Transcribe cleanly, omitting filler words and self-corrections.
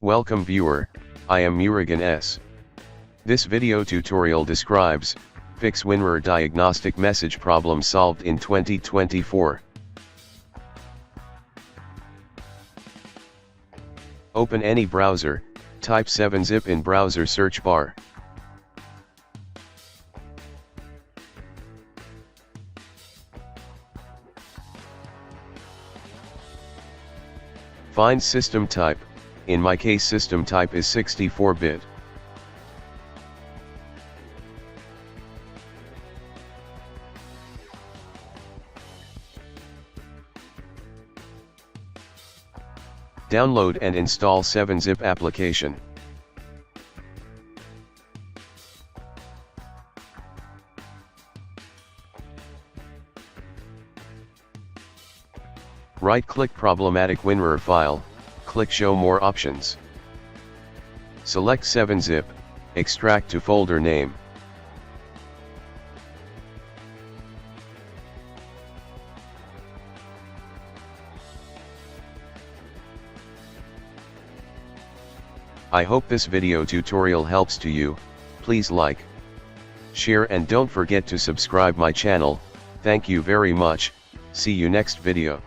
Welcome viewer, I am Murugan S. This video tutorial describes, fix WinRAR Diagnostic message problem solved in 2024. Open any browser, type 7-zip in browser search bar. Find system type, in my case system type is 64-bit. Download and install 7-zip application. Right-click problematic WinRAR file, click Show More Options. Select 7-zip, extract to folder name. I hope this video tutorial helps to you. Please like, share and don't forget to subscribe my channel. Thank you very much. See you next video.